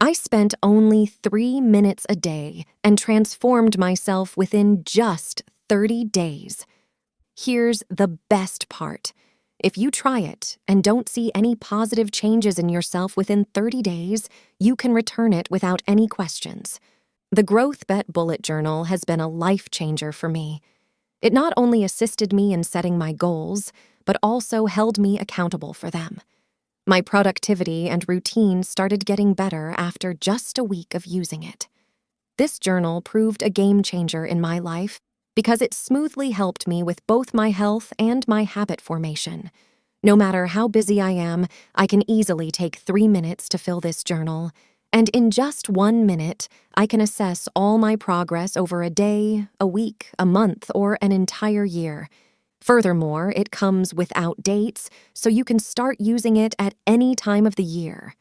I spent only 3 minutes a day and transformed myself within just 30 days. Here's the best part. If you try it and don't see any positive changes in yourself within 30 days, you can return it without any questions. The Growthbet Bullet Journal has been a life changer for me. It not only assisted me in setting my goals, but also held me accountable for them. My productivity and routine started getting better after just a week of using it. This journal proved a game changer in my life because it smoothly helped me with both my health and my habit formation. No matter how busy I am, I can easily take 3 minutes to fill this journal, and in just 1 minute, I can assess all my progress over a day, a week, a month, or an entire year. Furthermore, it comes without dates, so you can start using it at any time of the year.